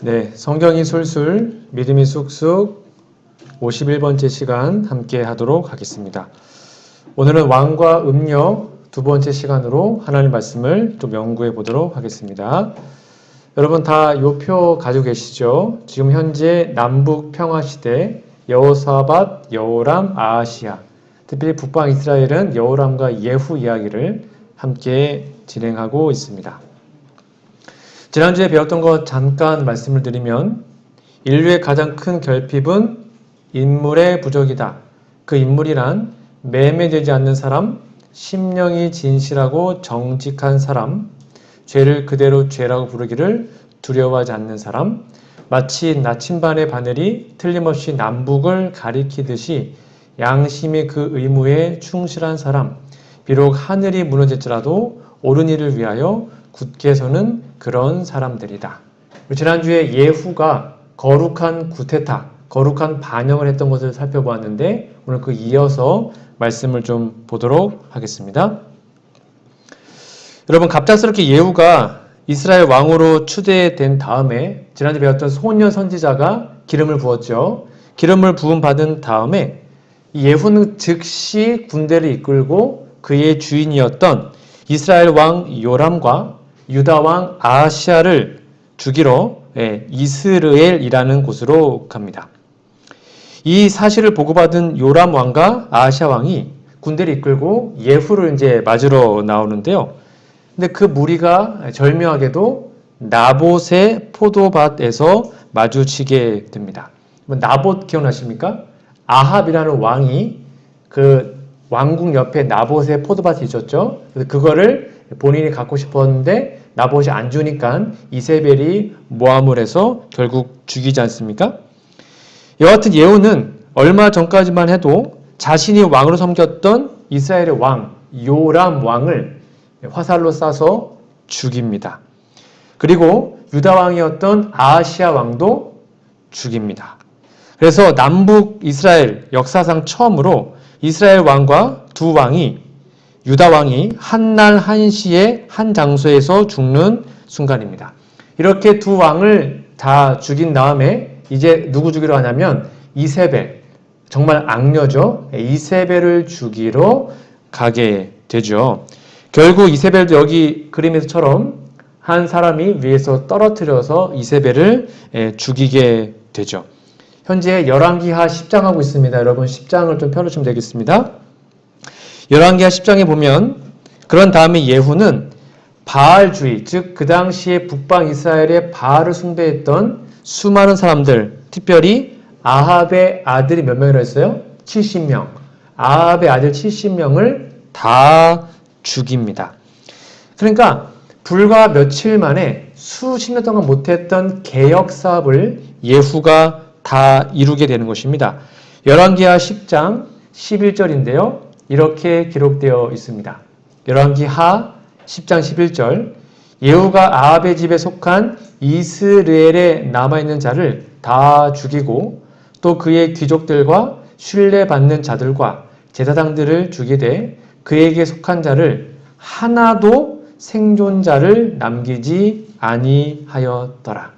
네, 성경이 술술, 믿음이 쑥쑥 51번째 시간 함께 하도록 하겠습니다. 오늘은 왕과 음녀 두 번째 시간으로 하나님 말씀을 좀 연구해 보도록 하겠습니다. 여러분 다 요 표 가지고 계시죠? 지금 현재 남북 평화시대 여호사밧, 여호람, 아하시야, 특별히 북방 이스라엘은 여호람과 예후 이야기를 함께 진행하고 있습니다. 지난주에 배웠던 것 잠깐 말씀을 드리면 인류의 가장 큰 결핍은 인물의 부족이다. 그 인물이란 매매되지 않는 사람, 심령이 진실하고 정직한 사람, 죄를 그대로 죄라고 부르기를 두려워하지 않는 사람, 마치 나침반의 바늘이 틀림없이 남북을 가리키듯이 양심의 그 의무에 충실한 사람, 비록 하늘이 무너질지라도 옳은 일을 위하여 굳게 서는 그런 사람들이다. 지난주에 예후가 거룩한 구테타, 거룩한 반역을 했던 것을 살펴보았는데 오늘 그 이어서 말씀을 좀 보도록 하겠습니다. 여러분 갑작스럽게 예후가 이스라엘 왕으로 추대된 다음에 지난주에 배웠던 소년 선지자가 기름을 부었죠. 기름을 부음 받은 다음에 예후는 즉시 군대를 이끌고 그의 주인이었던 이스라엘 왕 요람과 유다 왕 아하시야를 죽이러 이스르엘이라는 곳으로 갑니다. 이 사실을 보고받은 요람 왕과 아하시야 왕이 군대를 이끌고 예후를 이제 맞으러 나오는데요. 근데 그 무리가 절묘하게도 나봇의 포도밭에서 마주치게 됩니다. 나봇 기억나십니까? 아합이라는 왕이 그 왕궁 옆에 나봇의 포도밭이 있었죠. 그래서 그거를 본인이 갖고 싶었는데 나봇이 안 주니까 이세벨이 모함을 해서 결국 죽이지 않습니까? 여하튼 예후는 얼마 전까지만 해도 자신이 왕으로 섬겼던 이스라엘의 왕 요람 왕을 화살로 쏴서 죽입니다. 그리고 유다 왕이었던 아하시야 왕도 죽입니다. 그래서 남북 이스라엘 역사상 처음으로 이스라엘 왕과 두 왕이 유다 왕이 한날 한시에 한 장소에서 죽는 순간입니다. 이렇게 두 왕을 다 죽인 다음에 이제 누구 죽이러 하냐면 이세벨, 정말 악녀죠. 이세벨을 죽이러 가게 되죠. 결국 이세벨도 여기 그림에서처럼 한 사람이 위에서 떨어뜨려서 이세벨을 죽이게 되죠. 현재 열왕기하 10장 하고 있습니다. 여러분 10장을 좀 펴주시면 되겠습니다. 열왕기하 10장에 보면 그런 다음에 예후는 바알주의, 즉 그 당시에 북방 이스라엘의 바알을 숭배했던 수많은 사람들, 특별히 아합의 아들이 몇 명이라 했어요? 70명. 아합의 아들 70명을 다 죽입니다. 그러니까 불과 며칠 만에 수십 년 동안 못했던 개혁 사업을 예후가 다 이루게 되는 것입니다. 열왕기하 10장 11절인데요. 이렇게 기록되어 있습니다. 열왕기하 10장 11절 예후가 아합의 집에 속한 이스르엘에 남아있는 자를 다 죽이고 또 그의 귀족들과 신뢰받는 자들과 제사장들을 죽이되 그에게 속한 자를 하나도 생존자를 남기지 아니하였더라.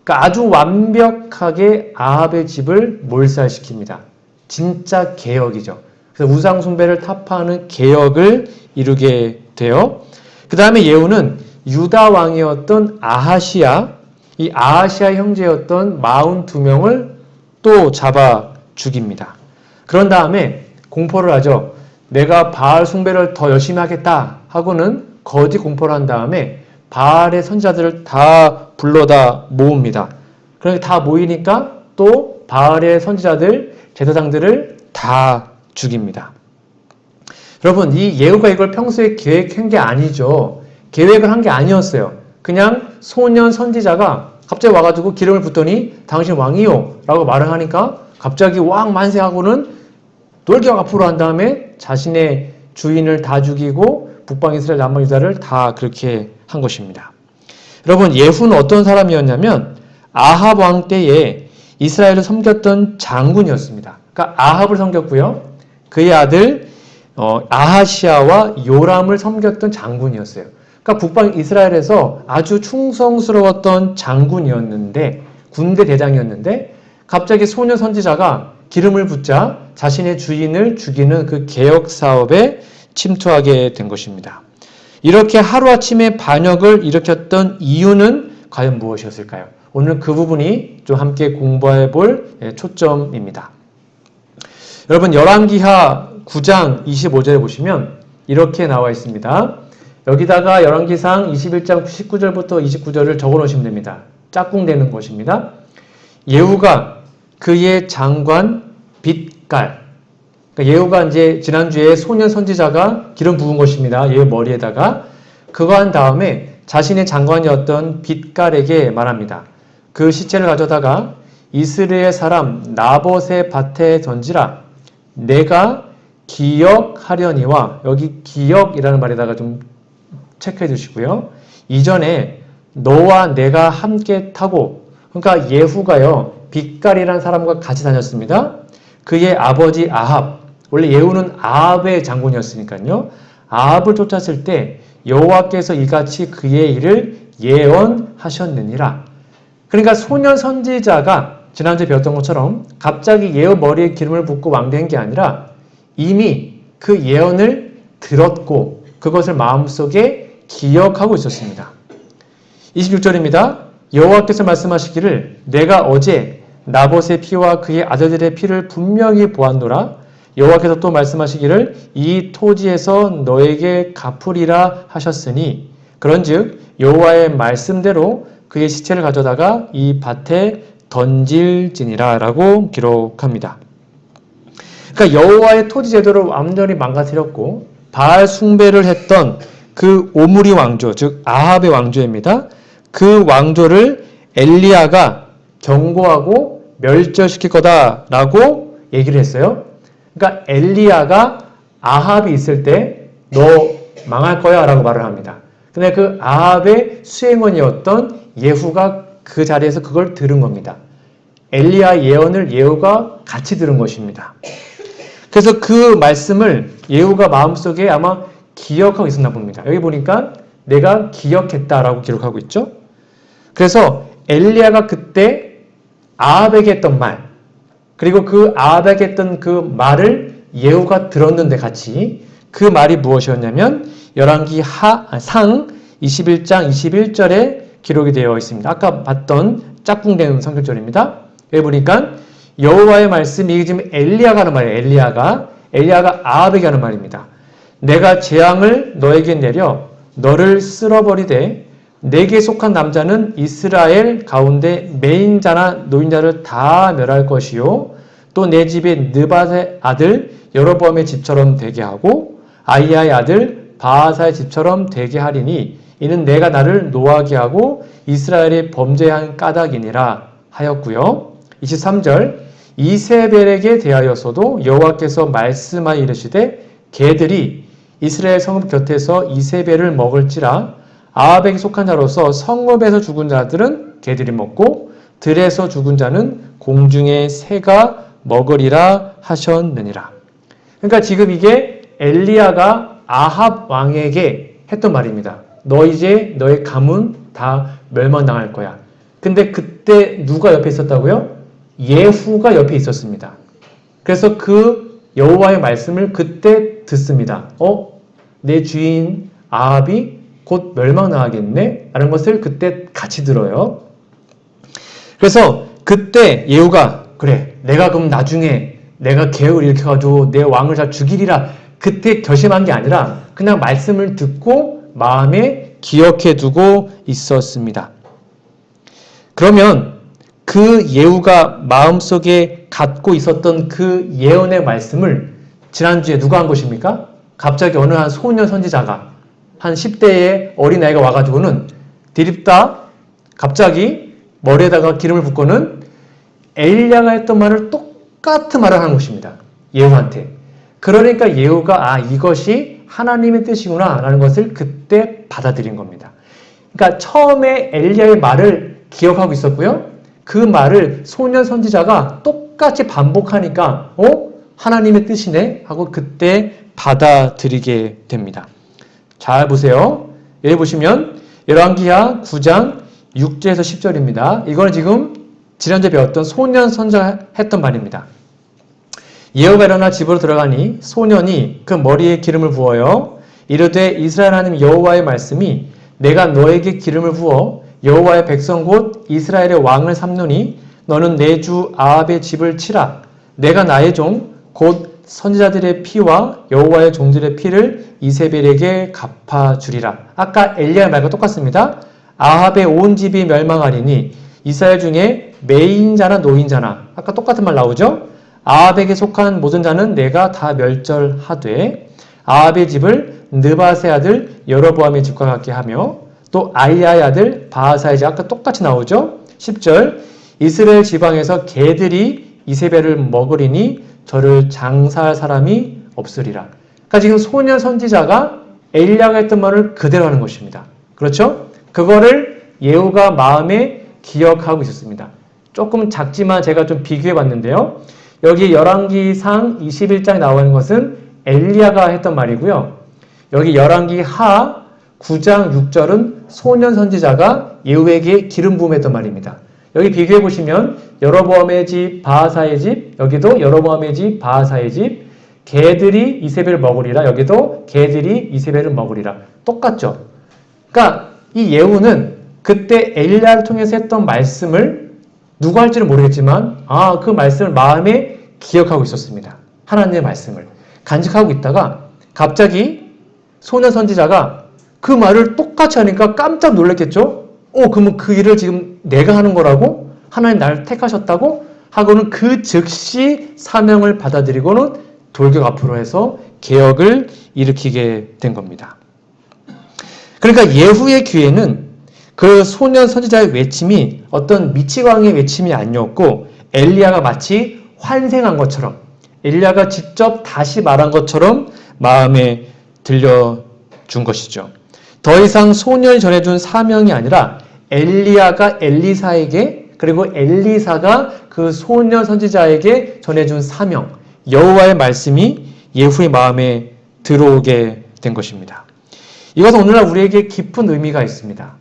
그러니까 아주 완벽하게 아합의 집을 몰살시킵니다. 진짜 개혁이죠. 그래서 우상 숭배를 타파하는 개혁을 이루게 돼요. 그 다음에 예후는 유다 왕이었던 아하시야, 이 아하시야 형제였던 42명을 또 잡아 죽입니다. 그런 다음에 공포를 하죠. 내가 바알 숭배를 더 열심히 하겠다 하고는 거짓 공포를 한 다음에 바알의 선지자들을 다 불러다 모읍니다. 그렇게 다 모이니까 또 바알의 선지자들, 제사장들을 다 죽입니다. 여러분 이 예후가 이걸 평소에 계획한 게 아니죠. 계획을 한 게 아니었어요. 그냥 소년 선지자가 갑자기 와가지고 기름을 붓더니 당신 왕이요 라고 말을 하니까 갑자기 왕 만세하고는 돌격 앞으로 한 다음에 자신의 주인을 다 죽이고 북방 이스라엘 남방 유다를 다 그렇게 한 것입니다. 여러분 예후는 어떤 사람이었냐면 아합 왕 때에 이스라엘을 섬겼던 장군이었습니다. 그러니까 아합을 섬겼고요. 그의 아들 아하시야와 요람을 섬겼던 장군이었어요. 그러니까 북방 이스라엘에서 아주 충성스러웠던 장군이었는데 군대 대장이었는데 갑자기 소년 선지자가 기름을 붓자 자신의 주인을 죽이는 그 개혁 사업에 침투하게 된 것입니다. 이렇게 하루아침에 반역을 일으켰던 이유는 과연 무엇이었을까요? 오늘 그 부분이 좀 함께 공부해 볼 초점입니다. 여러분 열왕기하 9장 25절에 보시면 이렇게 나와 있습니다. 여기다가 열왕기상 21장 19절부터 29절을 적어 놓으시면 됩니다. 짝꿍되는 것입니다. 예후가 그의 장관 빗갈, 그러니까 예후가 이제 지난주에 소년 선지자가 기름 부은 것입니다. 예후 머리에다가 그거 한 다음에 자신의 장관이었던 빗갈에게 말합니다. 그 시체를 가져다가 이스라엘 사람 나봇의 밭에 던지라. 내가 기억하려니와, 여기 기억이라는 말에다가 좀 체크해 주시고요. 이전에 너와 내가 함께 타고, 그러니까 예후가요 빗갈이라는 사람과 같이 다녔습니다. 그의 아버지 아합, 원래 예후는 아합의 장군이었으니까요. 아합을 쫓았을 때 여호와께서 이같이 그의 일을 예언하셨느니라. 그러니까 소년 선지자가 지난주에 배웠던 것처럼 갑자기 예후 머리에 기름을 붓고 왕된 게 아니라 이미 그 예언을 들었고 그것을 마음속에 기억하고 있었습니다. 26절입니다. 여호와께서 말씀하시기를 내가 어제 나봇의 피와 그의 아들들의 피를 분명히 보았노라. 여호와께서 또 말씀하시기를 이 토지에서 너에게 갚으리라 하셨으니 그런즉 여호와의 말씀대로 그의 시체를 가져다가 이 밭에 던질지니라 라고 기록합니다. 그러니까 여호와의 토지 제도를 완전히 망가뜨렸고 바알 숭배를 했던 그 오므리 왕조, 즉 아합의 왕조입니다. 그 왕조를 엘리야가 경고하고 멸절시킬 거다라고 얘기를 했어요. 그러니까 엘리야가 아합이 있을 때 너 망할 거야 라고 말을 합니다. 근데 그 아합의 수행원이었던 예후가 그 자리에서 그걸 들은 겁니다. 엘리야 예언을 예후가 같이 들은 것입니다. 그래서 그 말씀을 예후가 마음속에 아마 기억하고 있었나 봅니다. 여기 보니까 내가 기억했다라고 기록하고 있죠. 그래서 엘리야가 그때 아합에게 했던 말, 그리고 그 아합에게 했던 그 말을 예후가 들었는데 같이 그 말이 무엇이었냐면 열왕기 상 21장 21절에 기록이 되어 있습니다. 아까 봤던 짝꿍된 성격절입니다. 여기 보니까 여호와의 말씀이 지금 엘리야가 하는 말이에요. 엘리야가 아합에게 하는 말입니다. 내가 재앙을 너에게 내려 너를 쓸어버리되 내게 속한 남자는 이스라엘 가운데 매인자나 노인자를 다 멸할 것이요 또 내 집에 느밧의 아들 여로보암의 집처럼 되게 하고 아히야의 아들 바하사의 집처럼 되게 하리니 이는 내가 나를 노하게 하고 이스라엘이 범죄한 까닭이니라 하였고요. 23절 이세벨에게 대하여서도 여호와께서 말씀하여 이르시되 개들이 이스라엘 성읍 곁에서 이세벨을 먹을지라 아합에게 속한 자로서 성읍에서 죽은 자들은 개들이 먹고 들에서 죽은 자는 공중의 새가 먹으리라 하셨느니라. 그러니까 지금 이게 엘리야가 아합 왕에게 했던 말입니다. 너 이제 너의 가문 다 멸망당할 거야. 근데 그때 누가 옆에 있었다고요? 예후가 옆에 있었습니다. 그래서 그 여호와의 말씀을 그때 듣습니다. 내 주인 아합이 곧 멸망당하겠네? 라는 것을 그때 같이 들어요. 그래서 그때 예후가 그래 내가 그럼 나중에 내가 계획을 일으켜가지고 내 왕을 다 죽이리라 그때 결심한 게 아니라 그냥 말씀을 듣고 마음에 기억해 두고 있었습니다. 그러면 그 예후가 마음속에 갖고 있었던 그 예언의 말씀을 지난주에 누가 한 것입니까? 갑자기 어느 한 소년 선지자가 한 10대의 어린아이가 와가지고는 디립다 갑자기 머리에다가 기름을 붓고는 엘리야가 했던 말을 똑같은 말을 하는 것입니다. 예후한테. 그러니까 예후가 이것이 하나님의 뜻이구나 라는 것을 그때 받아들인 겁니다. 그러니까 처음에 엘리야의 말을 기억하고 있었고요. 그 말을 소년 선지자가 똑같이 반복하니까 하나님의 뜻이네 하고 그때 받아들이게 됩니다. 잘 보세요. 여기 보시면 열왕기하 9장 6절에서 10절입니다. 이거는 지금 지난주에 배웠던 소년 선지자가 했던 말입니다. 예후가 일어나 집으로 들어가니 소년이 그 머리에 기름을 부어요. 이르되 이스라엘 하나님 여호와의 말씀이 내가 너에게 기름을 부어 여호와의 백성 곧 이스라엘의 왕을 삼노니 너는 내 주 아합의 집을 치라. 내가 나의 종 곧 선지자들의 피와 여호와의 종들의 피를 이세벨에게 갚아주리라. 아까 엘리야의 말과 똑같습니다. 아합의 온 집이 멸망하리니 이스라엘 중에 매인자나 노인자나 아까 똑같은 말 나오죠? 아합에게 속한 모든 자는 내가 다 멸절하되 아합의 집을 느바세 아들 여로보암의 집과 같게 하며 또 아이야의 아들 바하사의 집 아까 똑같이 나오죠? 10절 이스라엘 지방에서 개들이 이세벨을 먹으리니 저를 장사할 사람이 없으리라. 그러니까 지금 소년 선지자가 엘리야가 했던 말을 그대로 하는 것입니다. 그렇죠? 그거를 예후가 마음에 기억하고 있었습니다. 조금 작지만 제가 좀 비교해 봤는데요. 여기 열왕기상 21장에 나오는 것은 엘리야가 했던 말이고요. 여기 열왕기 하 9장 6절은 소년 선지자가 예후에게 기름 부음했던 말입니다. 여기 비교해 보시면 여로보암의 집, 바하사의 집, 여기도 여로보암의 집, 바하사의 집, 개들이 이세벨을 먹으리라. 여기도 개들이 이세벨을 먹으리라. 똑같죠? 그러니까 이 예후는 그때 엘리야를 통해서 했던 말씀을 누가 할지는 모르겠지만 그 말씀을 마음에 기억하고 있었습니다. 하나님의 말씀을 간직하고 있다가 갑자기 소년 선지자가 그 말을 똑같이 하니까 깜짝 놀랐겠죠? 그러면 그 일을 지금 내가 하는 거라고? 하나님 나를 택하셨다고? 하고는 그 즉시 사명을 받아들이고는 돌격 앞으로 해서 개혁을 일으키게 된 겁니다. 그러니까 예후의 귀에는 그 소년 선지자의 외침이 어떤 미치광이의 외침이 아니었고 엘리야가 마치 환생한 것처럼 엘리야가 직접 다시 말한 것처럼 마음에 들려준 것이죠. 더 이상 소년이 전해준 사명이 아니라 엘리야가 엘리사에게 그리고 엘리사가 그 소년 선지자에게 전해준 사명, 여호와의 말씀이 예후의 마음에 들어오게 된 것입니다. 이것은 오늘날 우리에게 깊은 의미가 있습니다.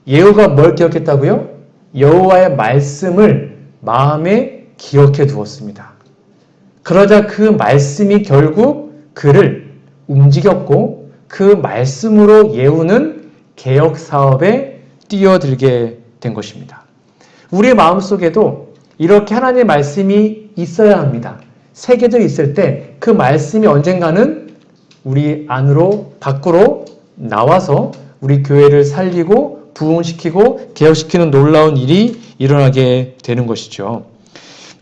예후가 뭘 기억했다고요? 여호와의 말씀을 마음에 기억해 두었습니다. 그러자 그 말씀이 결국 그를 움직였고 그 말씀으로 예후는 개혁 사업에 뛰어들게 된 것입니다. 우리의 마음속에도 이렇게 하나님의 말씀이 있어야 합니다. 세계들이 있을 때 그 말씀이 언젠가는 우리 안으로 밖으로 나와서 우리 교회를 살리고 부흥시키고 개혁시키는 놀라운 일이 일어나게 되는 것이죠.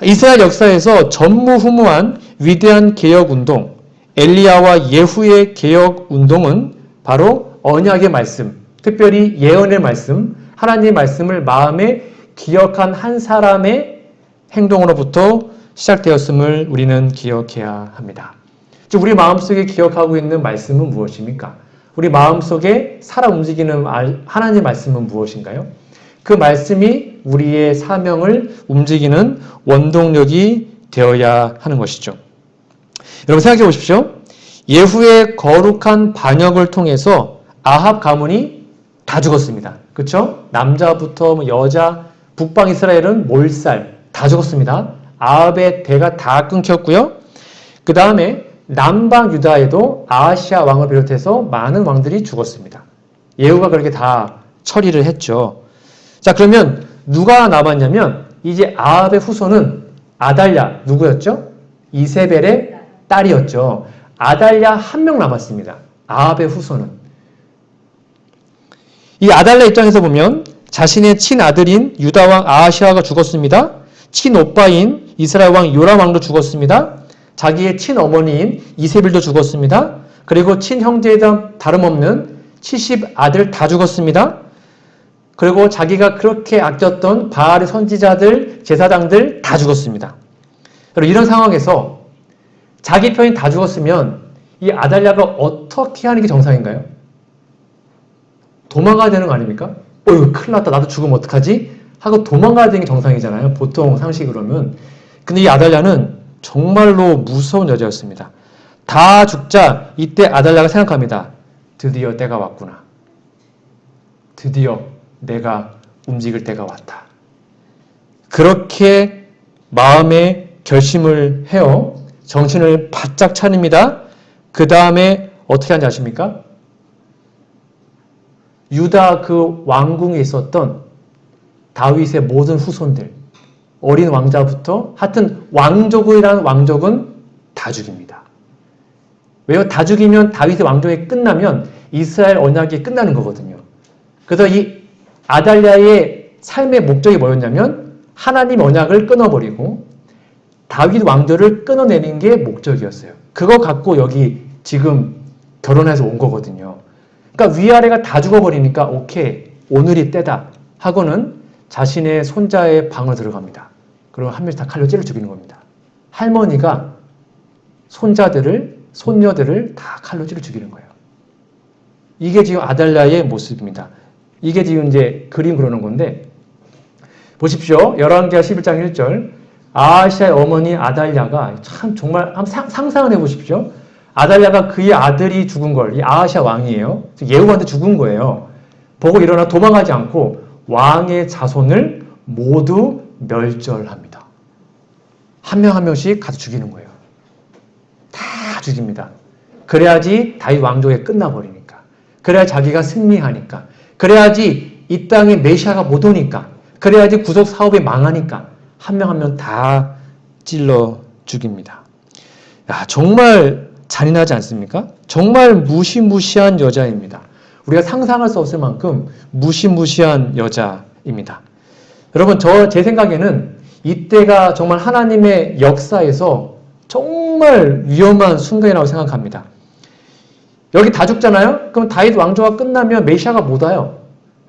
이스라엘 역사에서 전무후무한 위대한 개혁운동, 엘리야와 예후의 개혁운동은 바로 언약의 말씀, 특별히 예언의 말씀, 하나님의 말씀을 마음에 기억한 한 사람의 행동으로부터 시작되었음을 우리는 기억해야 합니다. 즉 우리 마음속에 기억하고 있는 말씀은 무엇입니까? 우리 마음속에 살아 움직이는 하나님의 말씀은 무엇인가요? 그 말씀이 우리의 사명을 움직이는 원동력이 되어야 하는 것이죠. 여러분 생각해 보십시오. 예후의 거룩한 반역을 통해서 아합 가문이 다 죽었습니다. 그렇죠? 남자부터 여자, 북방 이스라엘은 몰살 다 죽었습니다. 아합의 대가 다 끊겼고요. 그 다음에 남방 유다에도 아하시아 왕을 비롯해서 많은 왕들이 죽었습니다. 예후가 그렇게 다 처리를 했죠. 자, 그러면 누가 남았냐면 이제 아합의 후손은 아달랴 누구였죠? 이세벨의 딸이었죠. 아달랴 한 명 남았습니다. 아합의 후손은. 이 아달랴 입장에서 보면 자신의 친아들인 유다왕 아하시아가 죽었습니다. 친오빠인 이스라엘 왕 요람 왕도 죽었습니다. 자기의 친어머니인 이세벨도 죽었습니다. 그리고 친형제에 다름없는 70아들 다 죽었습니다. 그리고 자기가 그렇게 아꼈던 바알의 선지자들, 제사장들 다 죽었습니다. 그리고 이런 상황에서 자기 편이 다 죽었으면 이 아달랴가 어떻게 하는 게 정상인가요? 도망가야 되는 거 아닙니까? 이거 큰일 났다. 나도 죽으면 어떡하지? 하고 도망가야 되는 게 정상이잖아요. 보통 상식으로는. 근데 이 아달랴는 정말로 무서운 여자였습니다. 다 죽자 이때 아달랴가 생각합니다. 드디어 때가 왔구나. 드디어 내가 움직일 때가 왔다. 그렇게 마음에 결심을 해요. 정신을 바짝 차립니다. 그 다음에 어떻게 하는지 아십니까? 유다 그 왕궁에 있었던 다윗의 모든 후손들, 어린 왕자부터 하여튼 왕족이라는 왕족은 다 죽입니다. 왜요? 다 죽이면 다윗의 왕족이 끝나면 이스라엘 언약이 끝나는 거거든요. 그래서 이 아달랴의 삶의 목적이 뭐였냐면 하나님 언약을 끊어버리고 다윗 왕조를 끊어내는 게 목적이었어요. 그거 갖고 여기 지금 결혼해서 온 거거든요. 그러니까 위아래가 다 죽어버리니까 오케이, 오늘이 때다 하고는 자신의 손자의 방으로 들어갑니다. 그러면 한 명씩 다 칼로 찔러 죽이는 겁니다. 할머니가 손녀들을 다 칼로 찔러 죽이는 거예요. 이게 지금 아달랴의 모습입니다. 이게 지금 이제 그림 그러는 건데 보십시오. 열왕기하 11장 1절 아하시아의 어머니 아달랴가 참 정말 한번 상상을 해보십시오. 아달랴가 그의 아들이 죽은 걸, 이 아하시아 왕이에요. 예후한테 죽은 거예요. 보고 일어나 도망가지 않고 왕의 자손을 모두 멸절합니다. 한 명 한 명씩 가서 죽이는 거예요. 다 죽입니다. 그래야지 다윗 왕족이 끝나버리니까. 그래야 자기가 승리하니까. 그래야지 이 땅에 메시아가 못 오니까. 그래야지 구속 사업이 망하니까. 한 명 한 명 다 찔러 죽입니다. 야, 정말 잔인하지 않습니까? 정말 무시무시한 여자입니다. 우리가 상상할 수 없을 만큼 무시무시한 여자입니다. 여러분, 제 생각에는 이때가 정말 하나님의 역사에서 정말 위험한 순간이라고 생각합니다. 여기 다 죽잖아요? 그럼 다윗 왕조가 끝나면 메시아가 못 와요.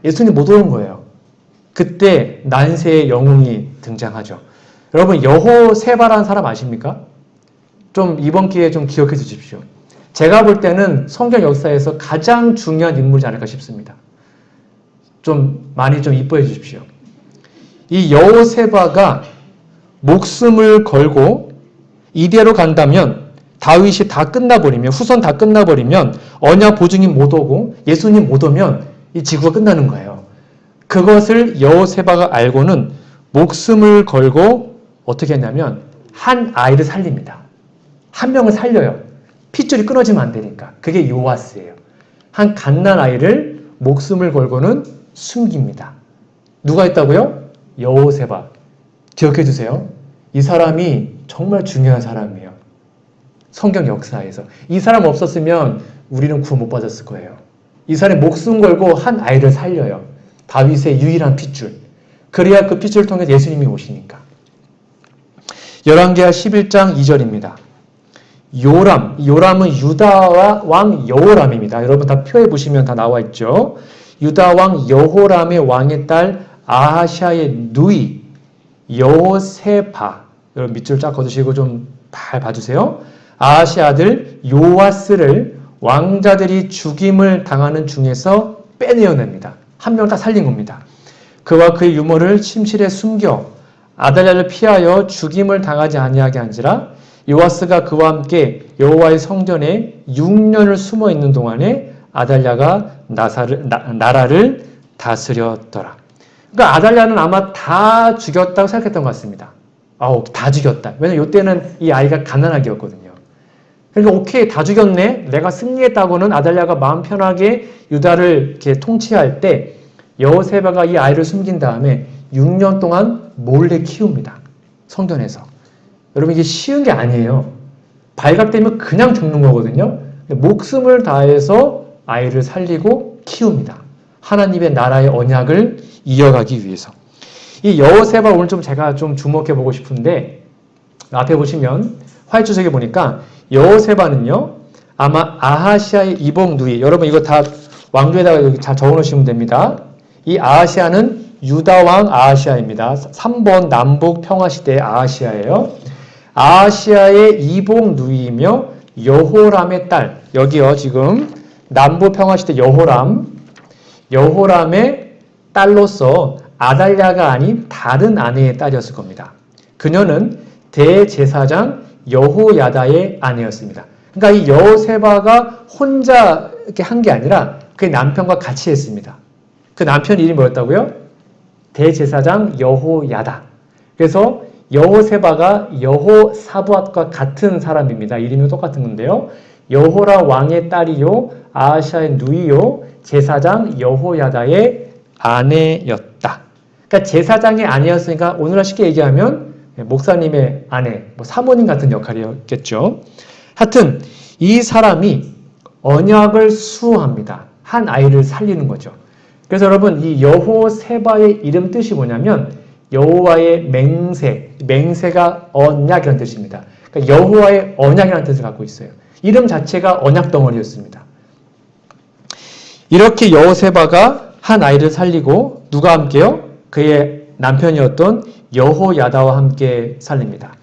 예수님 못 오는 거예요. 그때 난세의 영웅이 등장하죠. 여러분, 여호세바라는 사람 아십니까? 좀 이번 기회에 좀 기억해 주십시오. 제가 볼 때는 성경 역사에서 가장 중요한 인물이지 않을까 싶습니다. 좀 많이 좀 이뻐해 주십시오. 이 여호세바가 목숨을 걸고 이대로 간다면 다윗이 다 끝나버리면 후손 다 끝나버리면 언약 보증이 못 오고 예수님 못 오면 이 지구가 끝나는 거예요. 그것을 여호세바가 알고는 목숨을 걸고 어떻게 했냐면 한 아이를 살립니다. 한 명을 살려요. 핏줄이 끊어지면 안 되니까. 그게 요아스예요. 한 갓난 아이를 목숨을 걸고는 숨깁니다. 누가 했다고요? 여호세바. 기억해 주세요. 이 사람이 정말 중요한 사람이에요. 성경 역사에서. 이 사람 없었으면 우리는 구원 못 받았을 거예요. 이 사람이 목숨 걸고 한 아이를 살려요. 다윗의 유일한 핏줄. 그래야 그 핏줄을 통해 예수님이 오시니까. 열왕기하 11장 2절입니다. 요람은 유다 왕 여호람입니다. 여러분 다 표에 보시면 다 나와 있죠. 유다 왕 여호람의 왕의 딸 아하시아의 누이 여호세바. 여러분 밑줄 쫙 거두시고 좀 잘 봐주세요. 아하시아 아들 요아스를 왕자들이 죽임을 당하는 중에서 빼내어냅니다. 한 명 다 살린 겁니다. 그와 그의 유모를 침실에 숨겨 아달랴를 피하여 죽임을 당하지 아니하게 한지라. 요아스가 그와 함께 여호와의 성전에 6년을 숨어 있는 동안에 아달랴가 나라를 다스렸더라. 그러니까 아달랴는 아마 다 죽였다고 생각했던 것 같습니다. 다 죽였다. 왜냐면 이때는 이 아이가 가난하기였거든요. 그러니까 오케이, 다 죽였네. 내가 승리했다고는 아달랴가 마음 편하게 유다를 이렇게 통치할 때 여호세바가 이 아이를 숨긴 다음에 6년 동안 몰래 키웁니다. 성전에서. 여러분 이게 쉬운 게 아니에요. 발각되면 그냥 죽는 거거든요. 목숨을 다해서 아이를 살리고 키웁니다. 하나님의 나라의 언약을 이어가기 위해서. 이 여호세바 오늘 좀 제가 좀 주목해 보고 싶은데 앞에 보시면 화해주석에 보니까 여호세바는요 아마 아하시아의 이복 누이. 여러분 이거 다 왕조에다가 여기 잘 적어 놓으시면 됩니다. 이 아하시아는 유다 왕 아하시아입니다. 3번 남북 평화시대의 아하시아예요. 아하시아의 이복 누이이며 여호람의 딸. 여기요 지금 남북 평화시대 여호람의 딸로서 아달랴가 아닌 다른 아내의 딸이었을 겁니다. 그녀는 대제사장 여호야다의 아내였습니다. 그러니까 이 여호세바가 혼자 이렇게 한 게 아니라 그 남편과 같이 했습니다. 그 남편 이름이 뭐였다고요? 대제사장 여호야다. 그래서 여호세바가 여호사밧과 같은 사람입니다. 이름이 똑같은 건데요. 여호라 왕의 딸이요 아하시아의 누이요 제사장 여호야다의 아내였다. 그러니까 제사장의 아내였으니까 오늘날 쉽게 얘기하면 목사님의 아내, 사모님 같은 역할이었겠죠. 하여튼 이 사람이 언약을 수호합니다. 한 아이를 살리는 거죠. 그래서 여러분 이 여호세바의 이름 뜻이 뭐냐면 여호와의 맹세, 맹세가 언약이라는 뜻입니다. 그러니까 여호와의 언약이라는 뜻을 갖고 있어요. 이름 자체가 언약 덩어리였습니다. 이렇게 여호세바가 한 아이를 살리고 누가 함께요? 그의 남편이었던 여호야다와 함께 살립니다.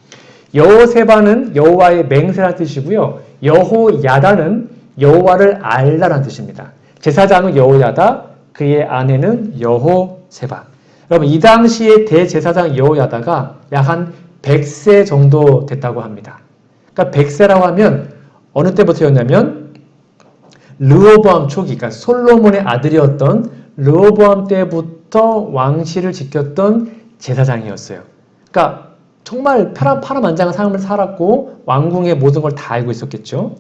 여호세바는 여호와의 맹세라는 뜻이고요. 여호야다는 여호와를 알다라는 뜻입니다. 제사장은 여호야다, 그의 아내는 여호세바. 여러분 이 당시에 대제사장 여호야다가 약 한 100세 정도 됐다고 합니다. 그러니까 100세라고 하면 어느 때부터였냐면 르호보암 초기, 그러니까 솔로몬의 아들이었던 르호보암 때부터 왕실을 지켰던 제사장이었어요. 그러니까 정말 파란만장한 삶을 살았고 왕궁의 모든 걸 다 알고 있었겠죠.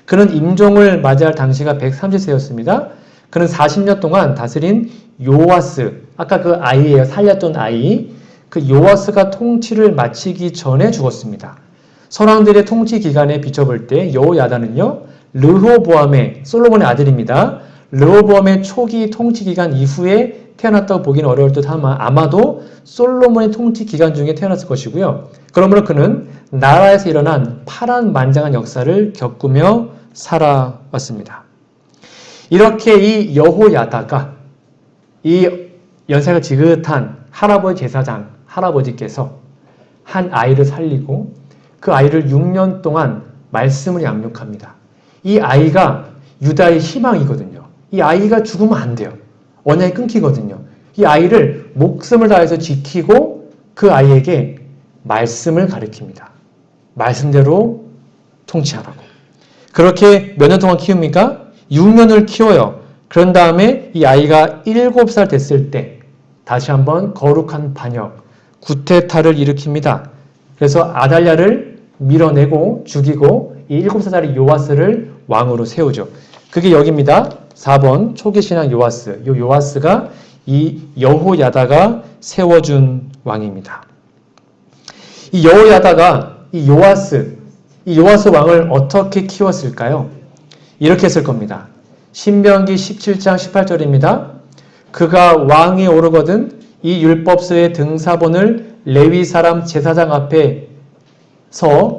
그는 임종을 맞이할 당시가 130세였습니다. 그는 40년 동안 다스린 요아스, 아까 그 아이예요. 살렸던 아이. 그 요아스가 통치를 마치기 전에 죽었습니다. 선왕들의 통치 기간에 비춰볼 때 여호야다는요. 르호보암의 솔로몬의 아들입니다. 르호보암의 초기 통치 기간 이후에 태어났다고 보기는 어려울 듯 아마도 솔로몬의 통치 기간 중에 태어났을 것이고요. 그러므로 그는 나라에서 일어난 파란만장한 역사를 겪으며 살아왔습니다. 이렇게 이 여호야다가 이 연세가 지긋한 할아버지 제사장 할아버지께서 한 아이를 살리고 그 아이를 6년 동안 말씀을 양육합니다. 이 아이가 유다의 희망이거든요. 이 아이가 죽으면 안 돼요. 언약이 끊기거든요. 이 아이를 목숨을 다해서 지키고 그 아이에게 말씀을 가르칩니다. 말씀대로 통치하라고. 그렇게 몇 년 동안 키웁니까? 6년을 키워요. 그런 다음에 이 아이가 7살 됐을 때 다시 한번 거룩한 반역, 구테타를 일으킵니다. 그래서 아달랴를 밀어내고 죽이고 이 7살짜리 요아스를 왕으로 세우죠. 그게 여기입니다. 4번 초기 신앙 요아스. 이 요아스가 이 여호야다가 세워준 왕입니다. 이 여호야다가 이 요아스 왕을 어떻게 키웠을까요? 이렇게 했을 겁니다. 신명기 17장 18절입니다. 그가 왕에 오르거든 이 율법서의 등사본을 레위 사람 제사장 앞에서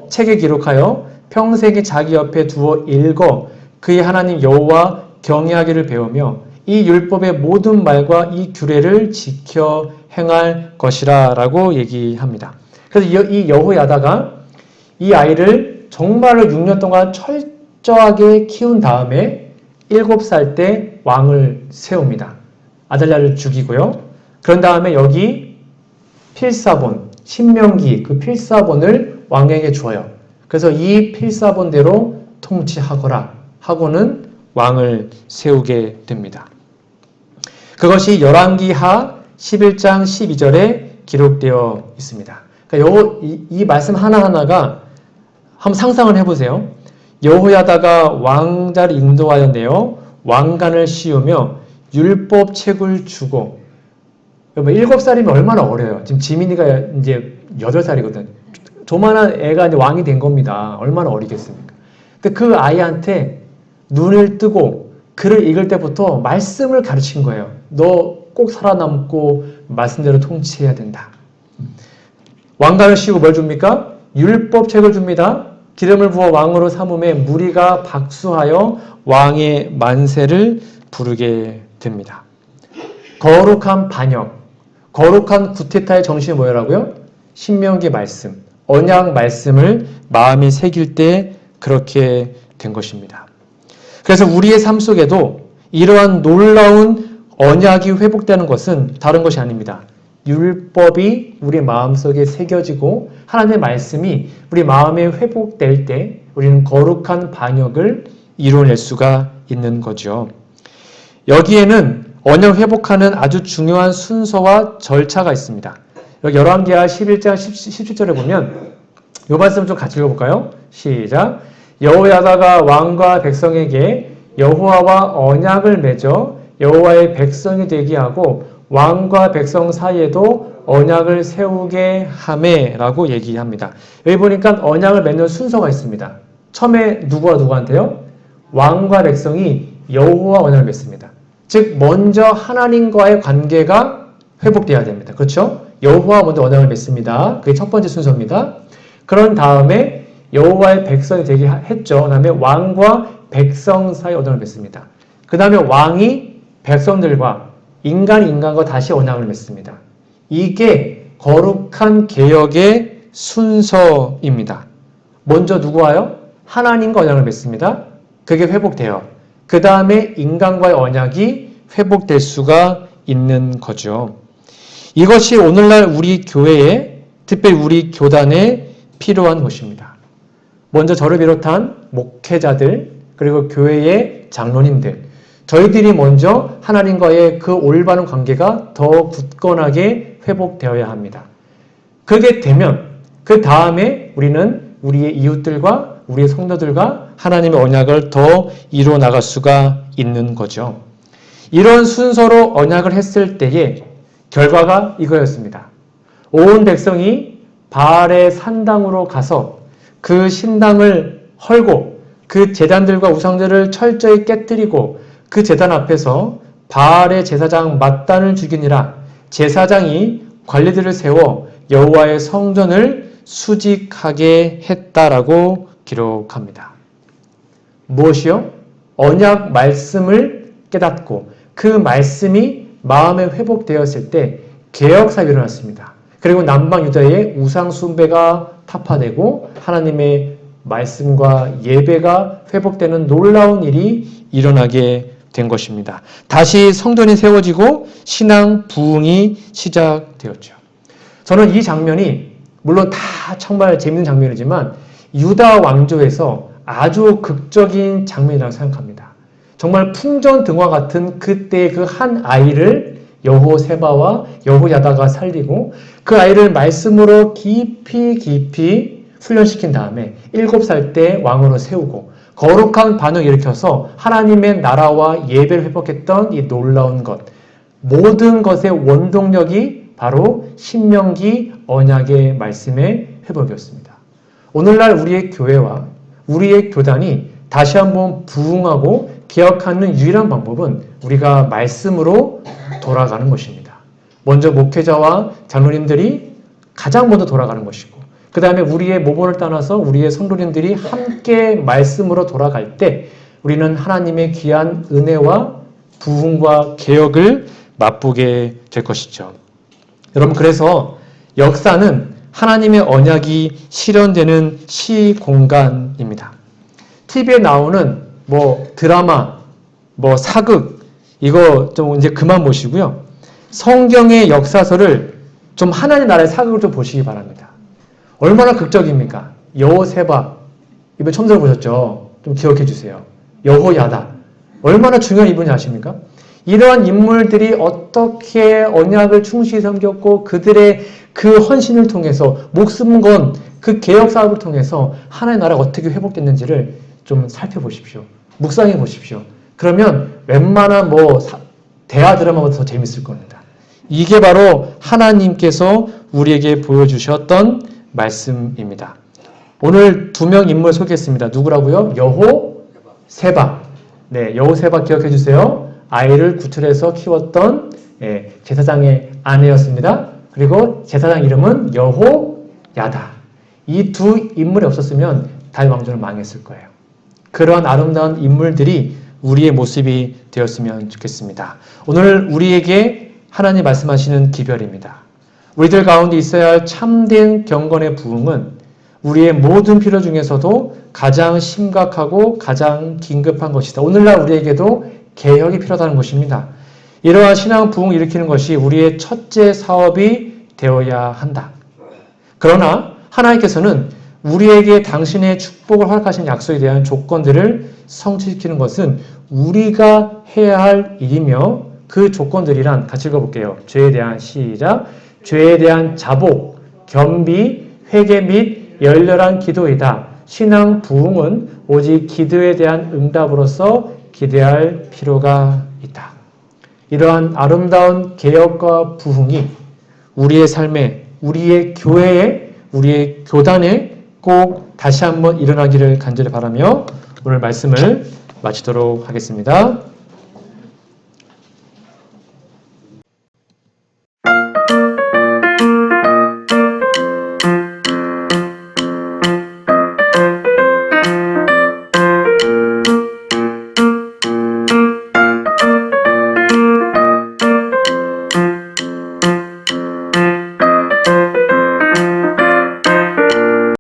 책에 기록하여 평생에 자기 옆에 두어 읽어 그의 하나님 여호와 경외하기를 배우며 이 율법의 모든 말과 이 규례를 지켜 행할 것이라 라고 얘기합니다. 그래서 이 여호야다가 이 아이를 정말로 6년 동안 철저하게 키운 다음에 7살 때 왕을 세웁니다. 아달랴를 죽이고요. 그런 다음에 여기 필사본, 신명기 그 필사본을 왕에게 줘요. 그래서 이 필사본대로 통치하거라 하고는 왕을 세우게 됩니다. 그것이 열왕기하 11장 12절에 기록되어 있습니다. 그러니까 이 말씀 하나하나가 한번 상상을 해보세요. 여호야다가 왕자를 인도하여 내어 왕관을 씌우며 율법책을 주고, 여러분 7살이면 얼마나 어려요. 지금 지민이가 이제 8살이거든. 조만한 애가 이제 왕이 된 겁니다. 얼마나 어리겠습니까? 근데 그 아이한테 눈을 뜨고 글을 읽을 때부터 말씀을 가르친 거예요. 너 꼭 살아남고 말씀대로 통치해야 된다. 왕관을 씌우고 뭘 줍니까? 율법책을 줍니다. 기름을 부어 왕으로 삼음에 무리가 박수하여 왕의 만세를 부르게 됩니다. 거룩한 반역, 거룩한 구테타의 정신이 뭐라고요? 신명기 말씀, 언약 말씀을 마음에 새길 때 그렇게 된 것입니다. 그래서 우리의 삶 속에도 이러한 놀라운 언약이 회복되는 것은 다른 것이 아닙니다. 율법이 우리 마음속에 새겨지고 하나님의 말씀이 우리 마음에 회복될 때 우리는 거룩한 반역을 이뤄낼 수가 있는 거죠. 여기에는 언약 회복하는 아주 중요한 순서와 절차가 있습니다. 여기 열왕기하 11장 17절에 보면 이 말씀 좀 같이 읽어볼까요? 시작. 여호야다가 왕과 백성에게 여호와와 언약을 맺어 여호와의 백성이 되게 하고 왕과 백성 사이에도 언약을 세우게 하매라고 얘기합니다. 여기 보니까 언약을 맺는 순서가 있습니다. 처음에 누구와 누구한테요? 왕과 백성이 여호와 언약을 맺습니다. 즉 먼저 하나님과의 관계가 회복돼야 됩니다. 그렇죠? 여호와 먼저 언약을 맺습니다. 그게 첫 번째 순서입니다. 그런 다음에 여호와의 백성이 되게 했죠. 그 다음에 왕과 백성 사이 언약을 맺습니다. 그 다음에 왕이 백성들과 인간이 인간과 다시 언약을 맺습니다. 이게 거룩한 개혁의 순서입니다. 먼저 누구와요? 하나님과 언약을 맺습니다. 그게 회복돼요. 그 다음에 인간과의 언약이 회복될 수가 있는 거죠. 이것이 오늘날 우리 교회에, 특별히 우리 교단에 필요한 것입니다. 먼저 저를 비롯한 목회자들, 그리고 교회의 장로님들, 저희들이 먼저 하나님과의 그 올바른 관계가 더 굳건하게 회복되어야 합니다. 그게 되면 그 다음에 우리는 우리의 이웃들과 우리의 성도들과 하나님의 언약을 더 이루어 나갈 수가 있는 거죠. 이런 순서로 언약을 했을 때의 결과가 이거였습니다. 온 백성이 바알의 산당으로 가서 그 신당을 헐고 그 제단들과 우상들을 철저히 깨뜨리고 그 제단 앞에서 바알의 제사장 mat단을 죽이니라. 제사장이 관리들을 세워 여호와의 성전을 수직하게 했다라고 기록합니다. 무엇이요? 언약 말씀을 깨닫고 그 말씀이 마음에 회복되었을 때 개혁사역이 일어났습니다. 그리고 남방 유다의 우상 숭배가 타파되고 하나님의 말씀과 예배가 회복되는 놀라운 일이 일어나게 된 것입니다. 다시 성전이 세워지고 신앙 부흥이 시작되었죠. 저는 이 장면이 물론 다 정말 재밌는 장면이지만 유다 왕조에서 아주 극적인 장면이라고 생각합니다. 정말 풍전등화 같은 그때의 그 한 아이를 여호세바와 여호야다가 살리고 그 아이를 말씀으로 깊이 훈련시킨 다음에 7살 때 왕으로 세우고 거룩한 반응을 일으켜서 하나님의 나라와 예배를 회복했던 이 놀라운 것, 모든 것의 원동력이 바로 신명기 언약의 말씀의 회복이었습니다. 오늘날 우리의 교회와 우리의 교단이 다시 한번 부흥하고 개혁하는 유일한 방법은 우리가 말씀으로 돌아가는 것입니다. 먼저 목회자와 장로님들이 가장 먼저 돌아가는 것이고 그 다음에 우리의 모본을 따라서 우리의 성도님들이 함께 말씀으로 돌아갈 때 우리는 하나님의 귀한 은혜와 부흥과 개혁을 맛보게 될 것이죠. 여러분, 그래서 역사는 하나님의 언약이 실현되는 시공간입니다. TV에 나오는 드라마, 사극, 이거 좀 이제 그만 보시고요. 성경의 역사서를 좀 하나님 나라의 사극을 좀 보시기 바랍니다. 얼마나 극적입니까? 여호세바, 이번 처음 들어보셨죠? 좀 기억해 주세요. 여호야다. 얼마나 중요한 인물인지 아십니까? 이러한 인물들이 어떻게 언약을 충실히 섬겼고 그들의 그 헌신을 통해서 목숨 건 그 개혁 사업을 통해서 하나님의 나라가 어떻게 회복됐는지를 좀 살펴보십시오. 묵상해 보십시오. 그러면 웬만한 대화 드라마보다 더 재밌을 겁니다. 이게 바로 하나님께서 우리에게 보여주셨던 말씀입니다. 오늘 2명 인물 소개했습니다. 누구라고요? 여호세바. 네, 여호세바 기억해 주세요. 아이를 구출해서 키웠던 제사장의 아내였습니다. 그리고 제사장 이름은 여호야다. 이 두 인물이 없었으면 다윗 왕조는 망했을 거예요. 그러한 아름다운 인물들이 우리의 모습이 되었으면 좋겠습니다. 오늘 우리에게 하나님 말씀하시는 기별입니다. 우리들 가운데 있어야 할 참된 경건의 부흥은 우리의 모든 필요 중에서도 가장 심각하고 가장 긴급한 것이다. 오늘날 우리에게도 개혁이 필요하다는 것입니다. 이러한 신앙 부흥을 일으키는 것이 우리의 첫째 사업이 되어야 한다. 그러나 하나님께서는 우리에게 당신의 축복을 허락하신 약속에 대한 조건들을 성취시키는 것은 우리가 해야 할 일이며 그 조건들이란 같이 읽어볼게요. 죄에 대한 시작. 죄에 대한 자복, 겸비, 회개 및 열렬한 기도이다. 신앙 부흥은 오직 기도에 대한 응답으로서 기대할 필요가 있다. 이러한 아름다운 개혁과 부흥이 우리의 삶에, 우리의 교회에, 우리의 교단에 꼭 다시 한번 일어나기를 간절히 바라며 오늘 말씀을 마치도록 하겠습니다.